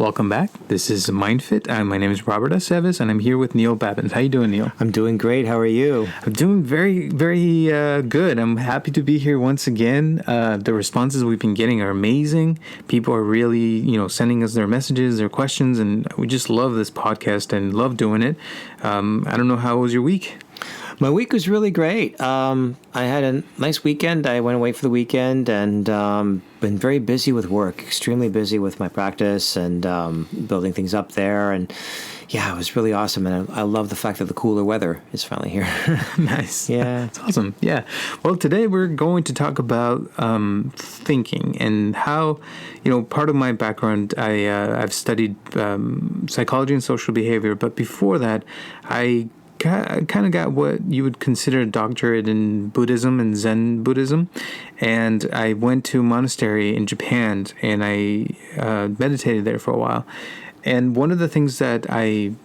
Welcome back. This is MindFit. My name is Robert Aceves, and I'm here with Neil Babins. How you doing, Neil? I'm doing great. How are you? I'm doing very, very good. I'm happy to be here once again. The responses we've been getting are amazing. People are really, sending us their messages, their questions, and we just love this podcast and love doing it. I don't know, how was your week? My week was really great. I had a nice weekend. I went away for the weekend and been very busy with work, extremely busy with my practice and building things up there. And yeah, it was really awesome. And I love the fact that the cooler weather is finally here. Nice. Yeah. It's awesome. Yeah. Well, today we're going to talk about thinking and how, part of my background, I've studied psychology and social behavior. But before that, I kind of got what you would consider a doctorate in Buddhism and Zen Buddhism. And I went to a monastery in Japan and I meditated there for a while. And one of the things that I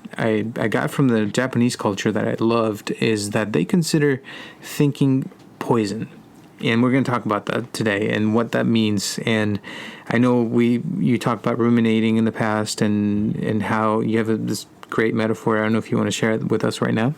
got from the Japanese culture that I loved is that they consider thinking poison. And we're going to talk about that today and what that means. And I know you talked about ruminating in the past and how you have this great metaphor. I don't know if you want to share it with us right now.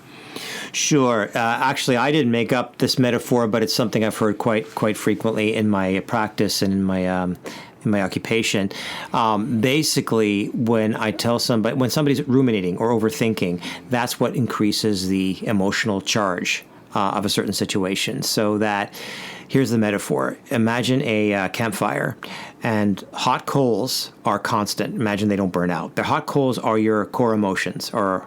Sure. Actually, I didn't make up this metaphor, but it's something I've heard quite frequently in my practice and in my occupation. Basically, when somebody's ruminating or overthinking, that's what increases the emotional charge of a certain situation. So that, here's the metaphor. Imagine a campfire, and hot coals are constant. Imagine they don't burn out. The hot coals are your core emotions, or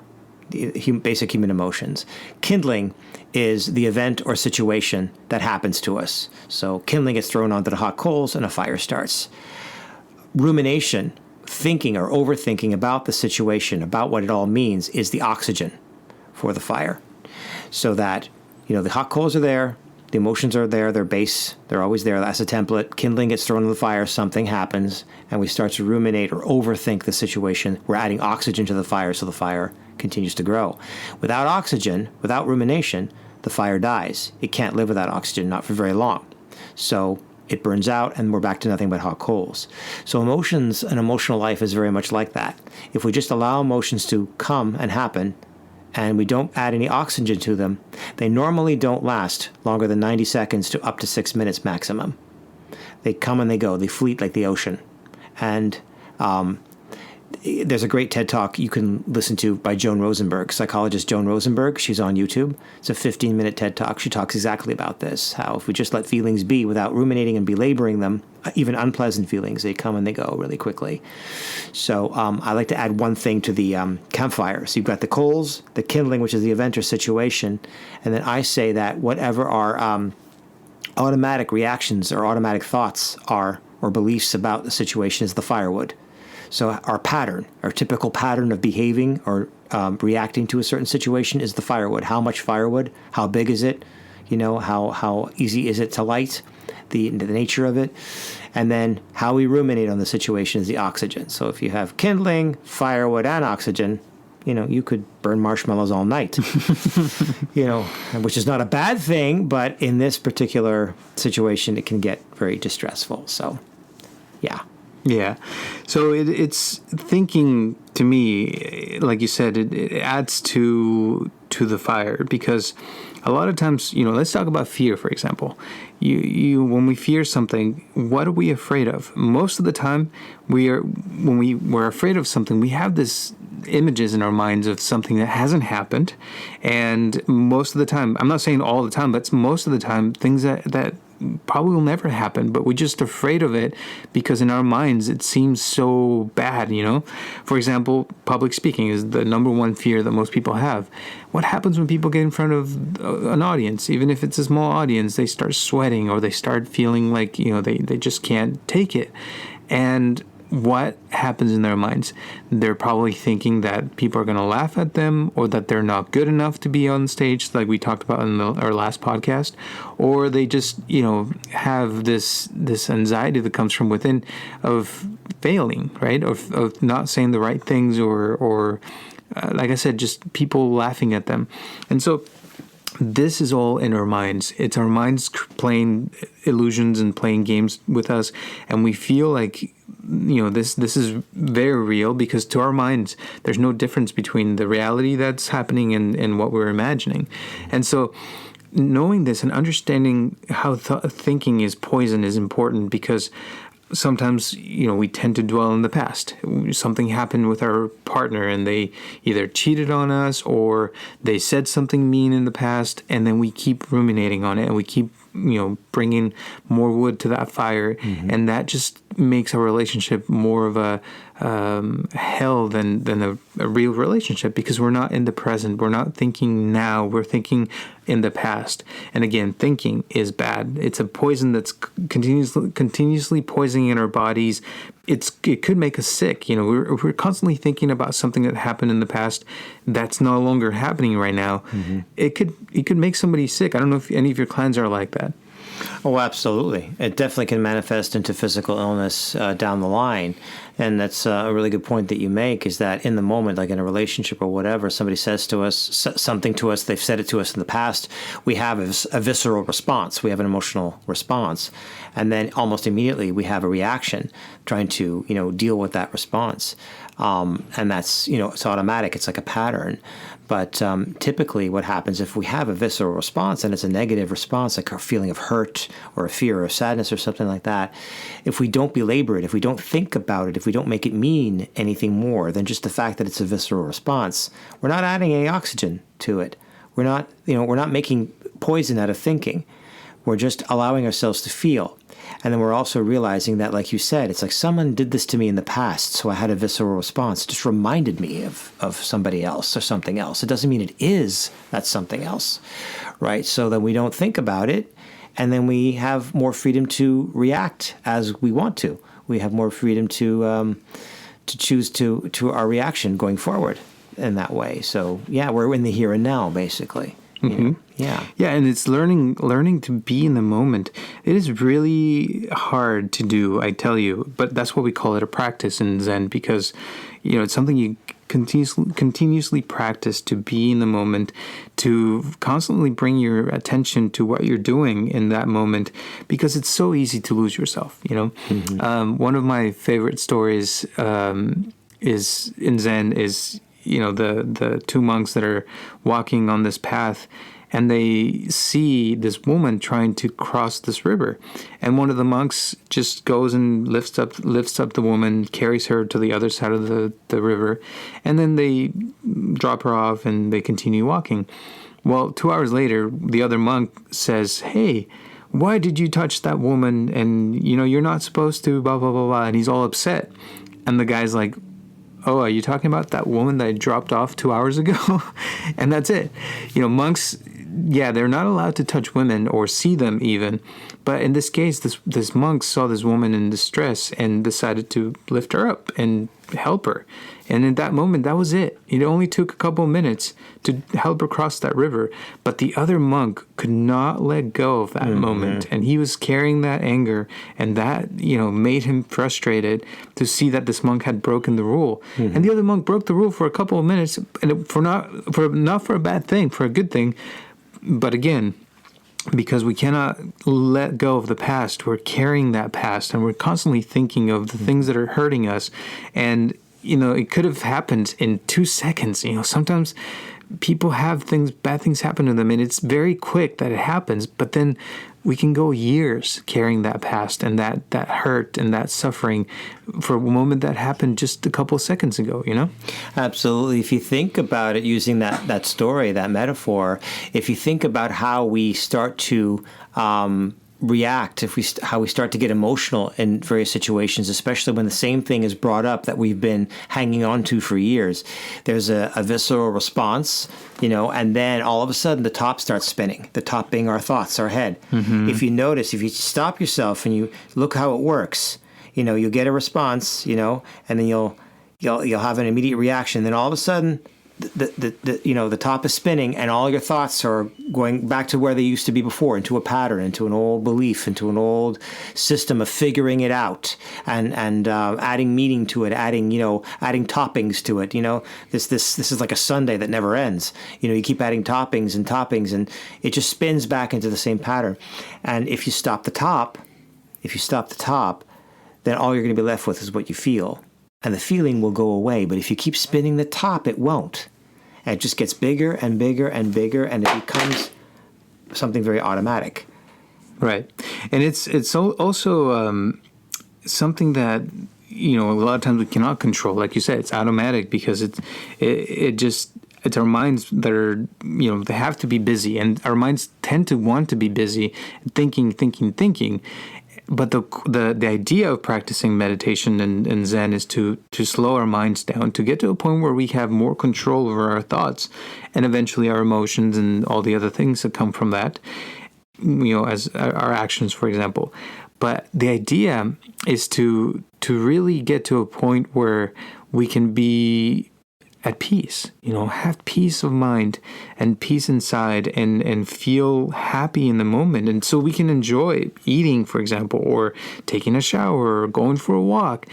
basic human emotions. Kindling is the event or situation that happens to us. So kindling gets thrown onto the hot coals and a fire starts. Rumination, thinking or overthinking about the situation, about what it all means, is the oxygen for the fire. So that, the hot coals are there, the emotions are there, they're always there. That's a template. Kindling gets thrown in the fire, something happens, and we start to ruminate or overthink the situation. We're adding oxygen to the fire so the fire continues to grow. Without oxygen, without rumination, the fire dies. It can't live without oxygen, not for very long. So it burns out and we're back to nothing but hot coals. So emotions and emotional life is very much like that. If we just allow emotions to come and happen, and we don't add any oxygen to them, they normally don't last longer than 90 seconds to up to 6 minutes maximum. They come and they go. They fleet like the ocean. And there's a great TED Talk you can listen to by Joan Rosenberg, psychologist Joan Rosenberg. She's on YouTube. It's a 15-minute TED Talk. She talks exactly about this, how if we just let feelings be without ruminating and belaboring them, even unpleasant feelings, they come and they go really quickly. So I like to add one thing to the campfire. So you've got the coals, the kindling, which is the event or situation, and then I say that whatever our automatic reactions or automatic thoughts are or beliefs about the situation is the firewood. So our typical pattern of behaving or reacting to a certain situation is the firewood. How much firewood? How big is it? How easy is it to light? The nature of it. And then how we ruminate on the situation is the oxygen. So if you have kindling, firewood, and oxygen, you could burn marshmallows all night. Which is not a bad thing, but in this particular situation, it can get very distressful. So, yeah. Yeah. So it's thinking, to me, like you said, it adds to the fire, because a lot of times, let's talk about fear, for example. When we fear something, what are we afraid of? Most of the time, when we're afraid of something, we have this images in our minds of something that hasn't happened. And most of the time, I'm not saying all the time, but most of the time, things that probably will never happen, but we're just afraid of it because in our minds it seems so bad, For example, public speaking is the number one fear that most people have. What happens when people get in front of an audience? Even if it's a small audience, they start sweating or they start feeling like, they just can't take it. And what happens in their minds? They're probably thinking that people are going to laugh at them, or that they're not good enough to be on stage, like we talked about in our last podcast, or they just, have this anxiety that comes from within of failing, right? Of not saying the right things, or like I said, just people laughing at them. And so this is all in our minds. It's our minds playing illusions and playing games with us, and we feel like this is very real, because to our minds, there's no difference between the reality that's happening and what we're imagining. And so knowing this and understanding how thinking is poison is important, because sometimes, we tend to dwell in the past. Something happened with our partner and they either cheated on us or they said something mean in the past, and then we keep ruminating on it and we keep, bringing more wood to that fire. Mm-hmm. And that just makes our relationship more of a hell than a real relationship, because we're not in the present. We're not thinking now. We're thinking in the past. And again, thinking is bad. It's a poison that's continuously poisoning in our bodies. It could make us sick. We're constantly thinking about something that happened in the past that's no longer happening right now. Mm-hmm. It could make somebody sick. I don't know if any of your clients are like that. Oh, absolutely. It definitely can manifest into physical illness down the line. And that's a really good point that you make, is that in the moment, like in a relationship or whatever, somebody says to us something to us, they've said it to us in the past, we have a visceral response. We have an emotional response. And then almost immediately we have a reaction trying to, deal with that response. And that's, it's automatic. It's like a pattern. But typically what happens if we have a visceral response and it's a negative response, like a feeling of hurt or a fear or sadness or something like that, if we don't belabor it, if we don't think about it, if we don't make it mean anything more than just the fact that it's a visceral response, we're not adding any oxygen to it. We're not making poison out of thinking. We're just allowing ourselves to feel. And then we're also realizing that, like you said, it's like someone did this to me in the past, so I had a visceral response. It just reminded me of somebody else or something else. It doesn't mean it is that something else, right? So then we don't think about it, and then we have more freedom to react as we want to. We have more freedom to choose to our reaction going forward in that way. So, yeah, we're in the here and now, basically. Mm-hmm. Yeah, and it's learning to be in the moment. It is really hard to do, I tell you, but that's what we call it a practice in Zen, because it's something you continuously practice, to be in the moment, to constantly bring your attention to what you're doing in that moment, because it's so easy to lose yourself. Mm-hmm. One of my favorite stories is in Zen is the two monks that are walking on this path, and they see this woman trying to cross this river, and one of the monks just goes and lifts up the woman, carries her to the other side of the river, and then they drop her off and they continue walking. Well, 2 hours later, the other monk says, "Hey, why did you touch that woman? And you're not supposed to, blah blah blah blah." And he's all upset, and the guy's like, "Oh, are you talking about that woman that I dropped off 2 hours ago?" And that's it. Monks, they're not allowed to touch women or see them even. But in this case, this monk saw this woman in distress and decided to lift her up and help her. And in that moment, that was it. It only took a couple of minutes to help her cross that river. But the other monk could not let go of that moment. And he was carrying that anger, and that, made him frustrated to see that this monk had broken the rule. Mm-hmm. And the other monk broke the rule for a couple of minutes, and not for a bad thing, for a good thing. But again, because we cannot let go of the past, we're carrying that past, and we're constantly thinking of the things that are hurting us. And it could have happened in 2 seconds. Sometimes people have bad things happen to them, and it's very quick that it happens. But then we can go years carrying that past and that hurt and that suffering for a moment that happened just a couple of seconds ago, Absolutely. If you think about it, using that story, that metaphor, if you think about how we start to react, how we start to get emotional in various situations, especially when the same thing is brought up that we've been hanging on to for years. There's a visceral response, and then all of a sudden the top starts spinning, the top being our thoughts, our head. Mm-hmm. If you notice, if you stop yourself and you look how it works, you'll get a response, and then you'll have an immediate reaction. Then all of a sudden the top is spinning, and all your thoughts are going back to where they used to be before, into a pattern, into an old belief, into an old system of figuring it out and adding meaning to it, adding toppings to it. This is like a sundae that never ends. You keep adding toppings, and it just spins back into the same pattern. And if you stop the top, then all you're going to be left with is what you feel. And the feeling will go away. But if you keep spinning the top, it won't. And it just gets bigger and bigger and bigger, and it becomes something very automatic. Right. And it's also something that, a lot of times we cannot control. Like you said, it's automatic because it's our minds that are, they have to be busy, and our minds tend to want to be busy, thinking. But the idea of practicing meditation and Zen is to slow our minds down, to get to a point where we have more control over our thoughts and eventually our emotions and all the other things that come from that, as our actions, for example. But the idea is to really get to a point where we can be at peace, have peace of mind and peace inside and feel happy in the moment. And so we can enjoy eating, for example, or taking a shower or going for a walk,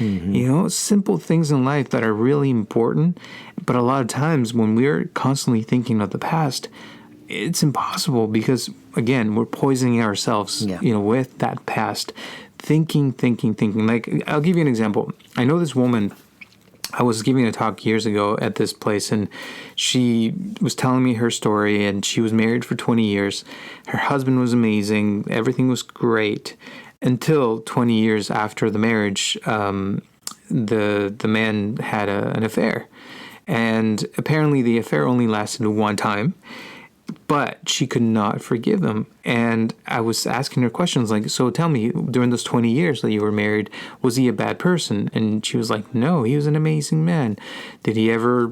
simple things in life that are really important. But a lot of times when we're constantly thinking of the past, it's impossible because, again, we're poisoning ourselves, with that past thinking. Like, I'll give you an example. I know this woman. I was giving a talk years ago at this place, and she was telling me her story, and she was married for 20 years. Her husband was amazing. Everything was great until 20 years after the marriage, the man had an affair. And apparently the affair only lasted one time, but she could not forgive him. And I was asking her questions like, so tell me, during those 20 years that you were married, was he a bad person? And she was like, no, he was an amazing man. Did he ever,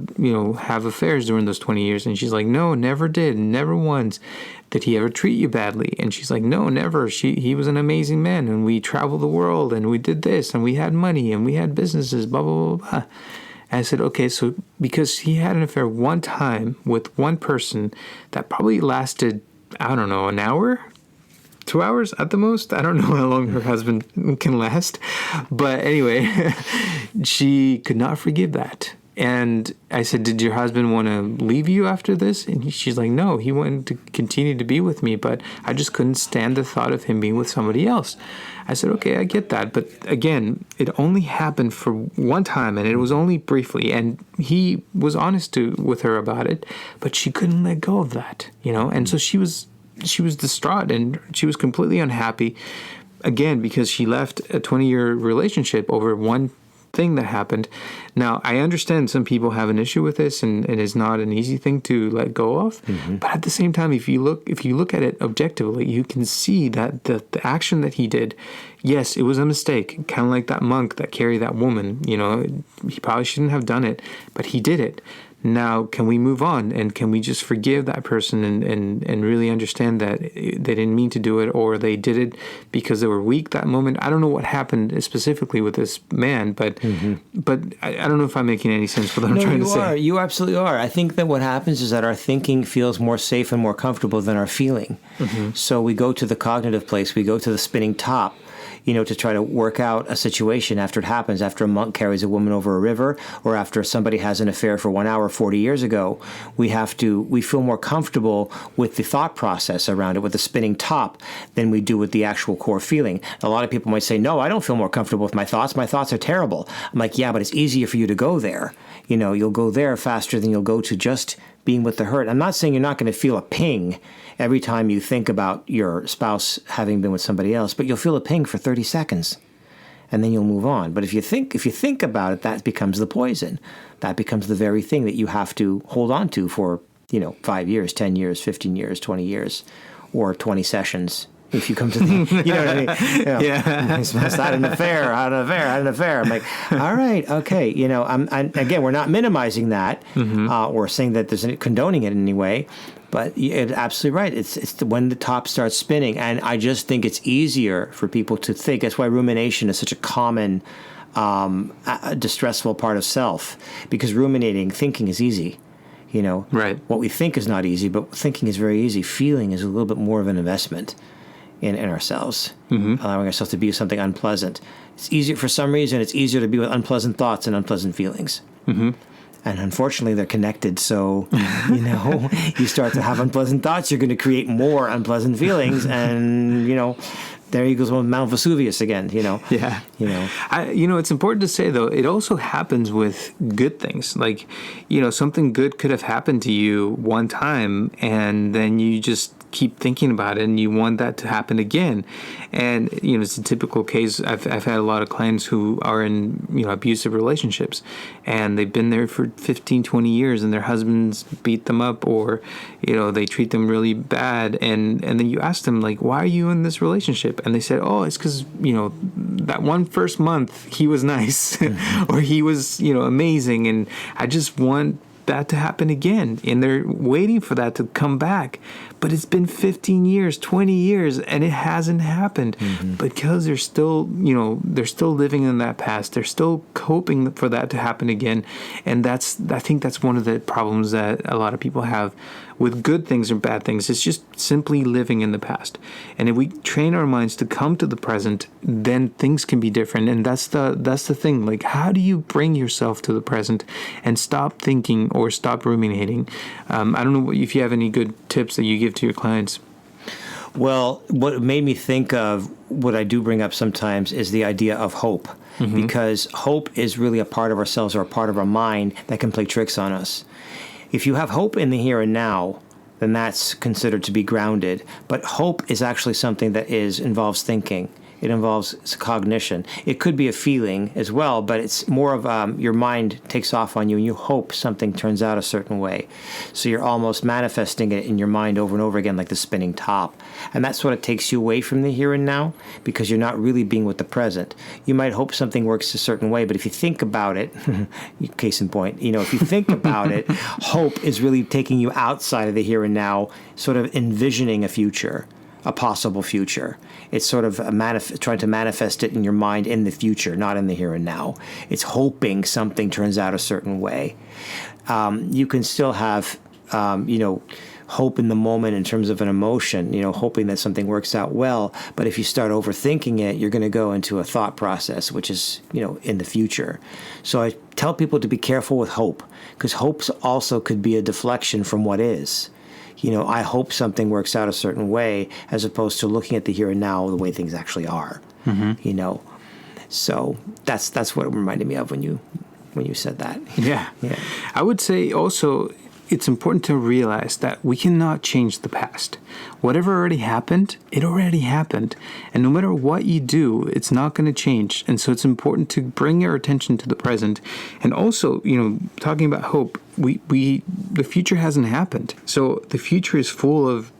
have affairs during those 20 years? And she's like, no, never did. Never once. Did he ever treat you badly? And she's like, no, never. He was an amazing man. And we traveled the world and we did this and we had money and we had businesses, blah, blah, blah, blah. And I said, okay, so because he had an affair one time with one person that probably lasted, I don't know, an hour, 2 hours at the most. I don't know how long her husband can last. But anyway, she could not forgive that. And I said, did your husband want to leave you after this? And she's like, no, he wanted to continue to be with me, but I just couldn't stand the thought of him being with somebody else. I said, okay, I get that. But again, it only happened for one time, and it was only briefly. And he was honest with her about it, but she couldn't let go of that, And so she was distraught, and she was completely unhappy, again, because she left a 20-year relationship over one thing that happened. Now, I understand some people have an issue with this, and it is not an easy thing to let go of. Mm-hmm. But at the same time, if you look at it objectively, you can see that the action that he did, yes, it was a mistake. Kind of like that monk that carried that woman. He probably shouldn't have done it, but he did it. Now, can we move on, and can we just forgive that person and really understand that they didn't mean to do it, or they did it because they were weak that moment? I don't know what happened specifically with this man, but I don't know if I'm making any sense what I'm trying to say. You absolutely are. I think that what happens is that our thinking feels more safe and more comfortable than our feeling. Mm-hmm. So we go to the cognitive place, we go to the spinning top, to try to work out a situation after it happens, after a monk carries a woman over a river, or after somebody has an affair for 1 hour 40 years ago. We feel more comfortable with the thought process around it, with the spinning top, than we do with the actual core feeling. A lot of people might say, no, I don't feel more comfortable with my thoughts. My thoughts are terrible. I'm like, yeah, but it's easier for you to go there. You'll go there faster than you'll go to just being with the hurt. I'm not saying you're not going to feel a ping every time you think about your spouse having been with somebody else, but you'll feel a ping for 30 seconds, and then you'll move on. But if you think about it, that becomes the poison. That becomes the very thing that you have to hold on to for 5 years, 10 years, 15 years, 20 years, or 20 sessions. If you come to the, what I mean? Yeah. I had an affair. I'm like, all right, okay. Again, we're not minimizing that, or saying that there's condoning it in any way, but you're absolutely right. It's when the top starts spinning, and I just think it's easier for people to think. That's why rumination is such a common, distressful part of self, because thinking is easy. Right. What we think is not easy, but thinking is very easy. Feeling is a little bit more of an investment in ourselves, allowing ourselves to be something unpleasant. It's easier, for some reason, it's easier to be with unpleasant thoughts and unpleasant feelings. Mm-hmm. And unfortunately, they're connected. So, you start to have unpleasant thoughts, you're going to create more unpleasant feelings. And, there he goes on Mount Vesuvius again, Yeah. It's important to say, though, it also happens with good things. Like, something good could have happened to you one time, and then you just keep thinking about it and you want that to happen again. And, it's a typical case. I've had a lot of clients who are in, abusive relationships, and they've been there for 15, 20 years, and their husbands beat them up, or, they treat them really bad. And then you ask them, like, why are you in this relationship? And they said, oh, it's because, that one first month he was nice or he was, amazing. And I just want that to happen again. And they're waiting for that to come back. But it's been 15 years, 20 years, and it hasn't happened because they're still, they're still living in that past. They're still hoping for that to happen again. And I think that's one of the problems that a lot of people have with good things or bad things. It's just simply living in the past. And if we train our minds to come to the present, then things can be different. And that's the thing. Like, how do you bring yourself to the present and stop thinking or stop ruminating? I don't know if you have any good tips that you give to your clients. Well, what made me think of what I do bring up sometimes is the idea of hope, because hope is really a part of ourselves or a part of our mind that can play tricks on us. If you have hope in the here and now, then that's considered to be grounded. But hope is actually something that involves thinking. It involves cognition. It could be a feeling as well, but it's more of your mind takes off on you and you hope something turns out a certain way. So you're almost manifesting it in your mind over and over again like the spinning top. And that's what it takes you away from the here and now, because you're not really being with the present. You might hope something works a certain way, but if you think about it, case in point, if you think about it, hope is really taking you outside of the here and now, sort of envisioning a future. A possible future. It's sort of trying to manifest it in your mind in the future, not in the here and now. It's hoping something turns out a certain way. You can still have, hope in the moment in terms of an emotion, hoping that something works out well. But if you start overthinking it, you're going to go into a thought process, which is, in the future. So I tell people to be careful with hope, because hope also could be a deflection from what is. I hope something works out a certain way, as opposed to looking at the here and now, the way things actually are. So that's what it reminded me of when you said that. Yeah. I would say also it's important to realize that we cannot change the past. Whatever already happened, it already happened. And no matter what you do, it's not going to change. And so it's important to bring your attention to the present. And also, talking about hope, the future hasn't happened. So the future is full of,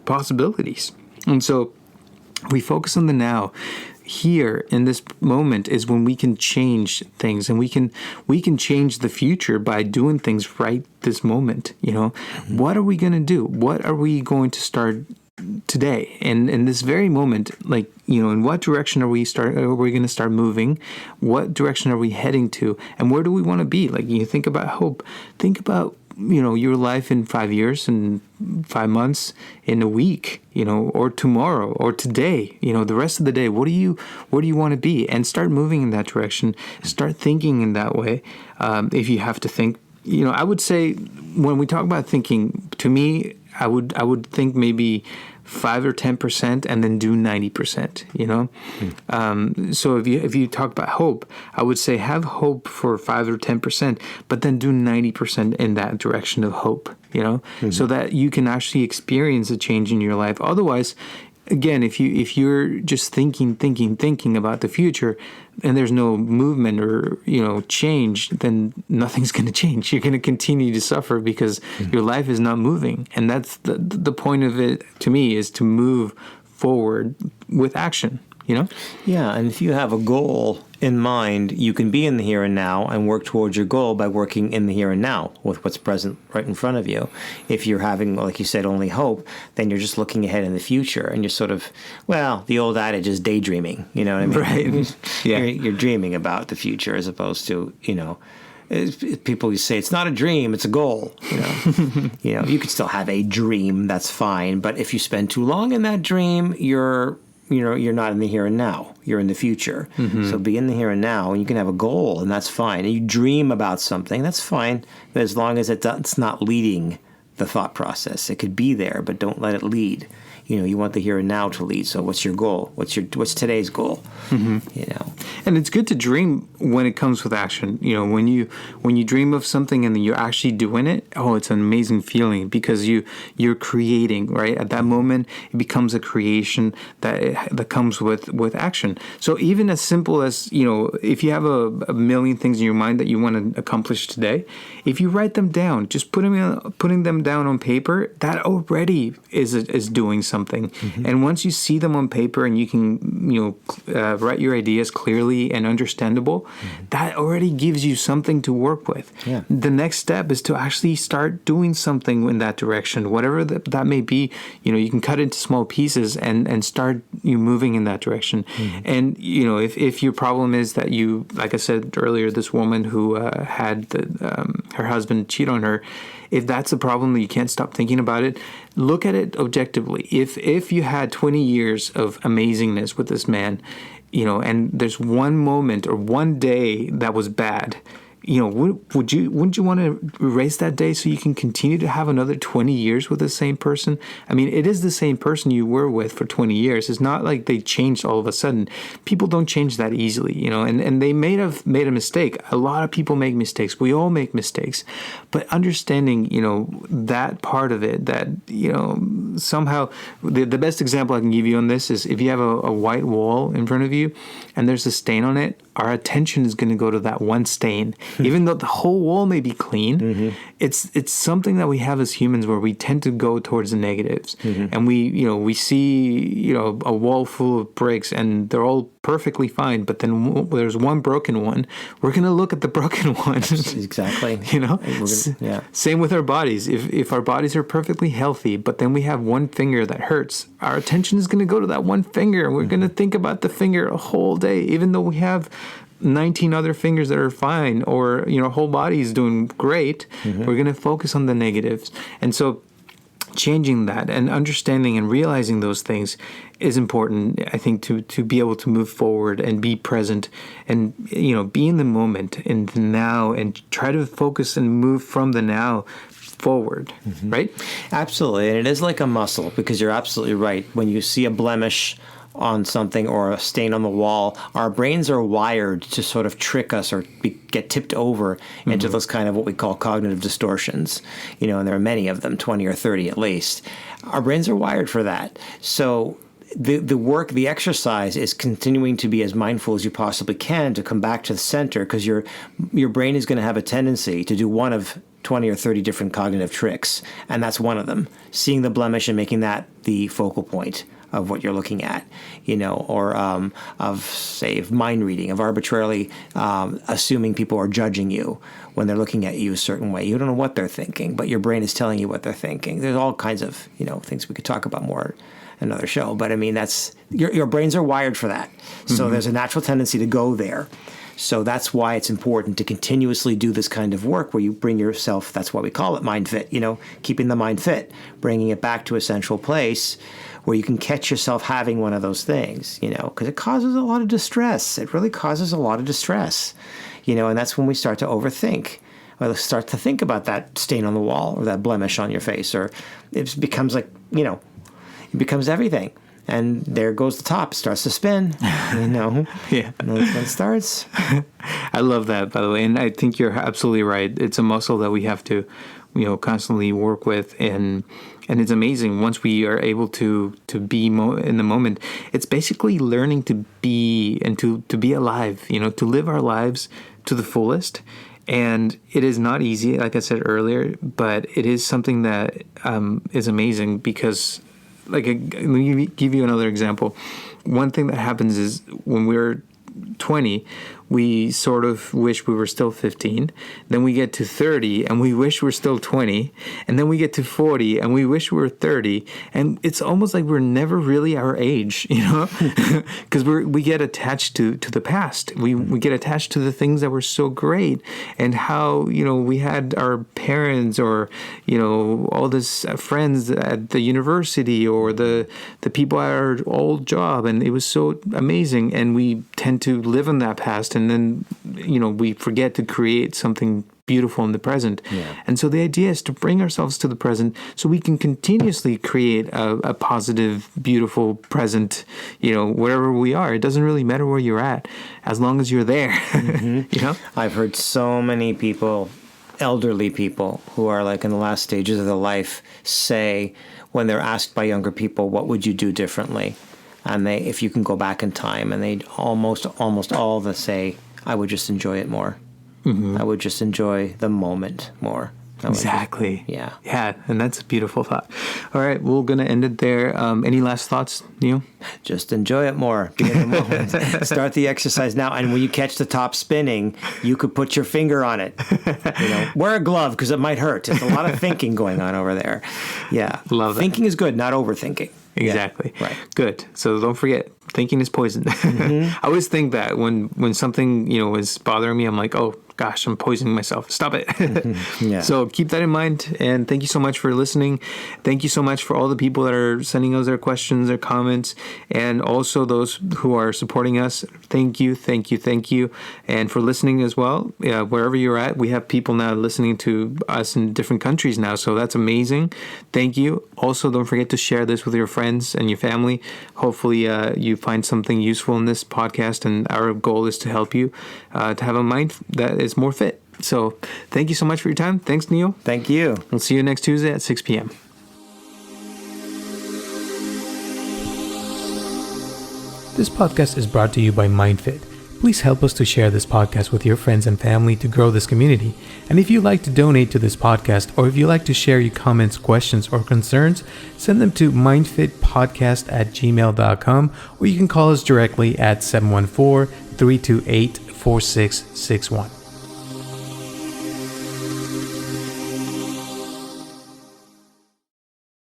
possibilities. And so we focus on the now. Here in this moment is when we can change things, and we can change the future by doing things right this moment. What are we going to do? What are we going to start today? And in this very moment, in what direction are we going to start moving? What direction are we heading to? And where do we want to be? Like, you think about hope. Think about your life in 5 years and 5 months, in a week, or tomorrow or today, the rest of the day. Where do you want to be? And start moving in that direction. Start thinking in that way. If you have to think, I would say when we talk about thinking, to me, I would think maybe 5 or 10% and then do 90%, So if you talk about hope, I would say have hope for 5 or 10%, but then do 90% in that direction of hope, so that you can actually experience a change in your life. Otherwise, again, if you're just thinking about the future and there's no movement or change, then nothing's going to change. You're going to continue to suffer because your life is not moving. And that's the point of it, to me, is to move forward with action. Yeah, and if you have a goal in mind, you can be in the here and now and work towards your goal by working in the here and now with what's present right in front of you. If you're having, like you said, only hope, then you're just looking ahead in the future, and you're sort of, the old adage is daydreaming. You know what I mean? Right. Yeah. You're dreaming about the future as opposed to, people say it's not a dream, it's a goal. You could still have a dream, that's fine, but if you spend too long in that dream, you're not in the here and now. You're in the future. So be in the here and now, and you can have a goal, and that's fine. And you dream about something, that's fine, but as long as it's not leading the thought process. It could be there, but don't let it lead. You want the here and now to lead. So what's your goal? What's today's goal? And it's good to dream when it comes with action. When you dream of something and then you're actually doing it, it's an amazing feeling because you're creating, right? At that moment, it becomes a creation that comes with action. So even as simple as, if you have a million things in your mind that you want to accomplish today, if you write them down, just putting them down on paper, that already is doing something. And once you see them on paper and you can, write your ideas clearly and understandable, that already gives you something to work with. Yeah. The next step is to actually start doing something in that direction, whatever that may be. You can cut it into small pieces and start moving in that direction. And if your problem is that you, like I said earlier, this woman who had her husband cheat on her, if that's a problem that you can't stop thinking about it, look at it objectively. If you had 20 years of amazingness with this man, and there's one moment or one day that was bad, wouldn't you want to erase that day so you can continue to have another 20 years with the same person? I mean, it is the same person you were with for 20 years. It's not like they changed all of a sudden. People don't change that easily, and they may have made a mistake. A lot of people make mistakes. We all make mistakes. But understanding, that part of it, that, somehow, the best example I can give you on this is if you have a white wall in front of you and there's a stain on it, our attention is going to go to that one stain. Even though the whole wall may be clean, it's something that we have as humans where we tend to go towards the negatives. And we see, a wall full of bricks and they're all perfectly fine, but then there's one broken one. We're going to look at the broken one. Exactly. Same with our bodies. If our bodies are perfectly healthy, but then we have one finger that hurts, our attention is going to go to that one finger. And we're going to think about the finger a whole day, even though we have 19 other fingers that are fine, or whole body is doing great. We're going to focus on the negatives. And so changing that and understanding and realizing those things is important, I think, to be able to move forward and be present and be in the moment, in the now, and try to focus and move from the now forward. Right? Absolutely. And it is like a muscle, because you're absolutely right. When you see a blemish on something or a stain on the wall, our brains are wired to sort of trick us or get tipped over into those kind of what we call cognitive distortions, and there are many of them, 20 or 30 at least. Our brains are wired for that. So the exercise is continuing to be as mindful as you possibly can to come back to the center, because your brain is going to have a tendency to do one of 20 or 30 different cognitive tricks, and that's one of them, seeing the blemish and making that the focal point of what you're looking at, or of mind reading, of arbitrarily assuming people are judging you when they're looking at you a certain way. You don't know what they're thinking, but your brain is telling you what they're thinking. There's all kinds of, things we could talk about more in another show, but I mean, that's your brains are wired for that. So there's a natural tendency to go there. So that's why it's important to continuously do this kind of work where you bring yourself, that's why we call it mind fit, keeping the mind fit, bringing it back to a central place where you can catch yourself having one of those things, because it causes a lot of distress. It really causes a lot of distress, and that's when we start to overthink. Or start to think about that stain on the wall or that blemish on your face, or it becomes like, it becomes everything. And there goes the top, starts to spin, Yeah. And that's when it starts. I love that, by the way. And I think you're absolutely right. It's a muscle that we have to, constantly work with. And it's amazing once we are able to be in the moment. It's basically learning to be and to be alive, to live our lives to the fullest. And it is not easy, like I said earlier, but it is something that is amazing because, let me give you another example. One thing that happens is when we're 20, we sort of wish we were still 15. Then we get to 30 and we wish we're still 20. And then we get to 40 and we wish we were 30. And it's almost like we're never really our age, because we get attached to the past. We get attached to the things that were so great and how, we had our parents or, all this friends at the university or the people at our old job. And it was so amazing. And we tend to live in that past, and then we forget to create something beautiful in the present. Yeah. And so the idea is to bring ourselves to the present so we can continuously create a positive, beautiful present, wherever we are. It doesn't really matter where you're at as long as you're there. I've heard so many people, elderly people who are like in the last stages of their life, say when they're asked by younger people, what would you do differently? And if you can go back in time, and they almost all of them say, I would just enjoy it more. Mm-hmm. I would just enjoy the moment more. Exactly. Yeah. Yeah, and that's a beautiful thought. All right, we're going to end it there. Any last thoughts, Neil? Just enjoy it more. Be in the moment. Start the exercise now, and when you catch the top spinning, you could put your finger on it. Wear a glove because it might hurt. There's a lot of thinking going on over there. Yeah. Love that. Thinking is good, not overthinking. Exactly. Yeah, right. Good. So don't forget, thinking is poison. I always think that when something, is bothering me, I'm like, oh, gosh, I'm poisoning myself. Stop it. Yeah. So keep that in mind. And thank you so much for listening. Thank you so much for all the people that are sending us their questions, their comments, and also those who are supporting us. Thank you. Thank you. Thank you. And for listening as well. Wherever you're at, we have people now listening to us in different countries now. So that's amazing. Thank you. Also, don't forget to share this with your friends and your family. Hopefully, you find something useful in this podcast. And our goal is to help you to have a mind that is more fit. So thank you so much for your time. Thanks, Neil. Thank you. We'll see you next Tuesday at 6 p.m. This podcast is brought to you by MindFit. Please help us to share this podcast with your friends and family to grow this community. And if you'd like to donate to this podcast, or if you'd like to share your comments, questions, or concerns, send them to mindfitpodcast@gmail.com, or you can call us directly at 714-328-4661.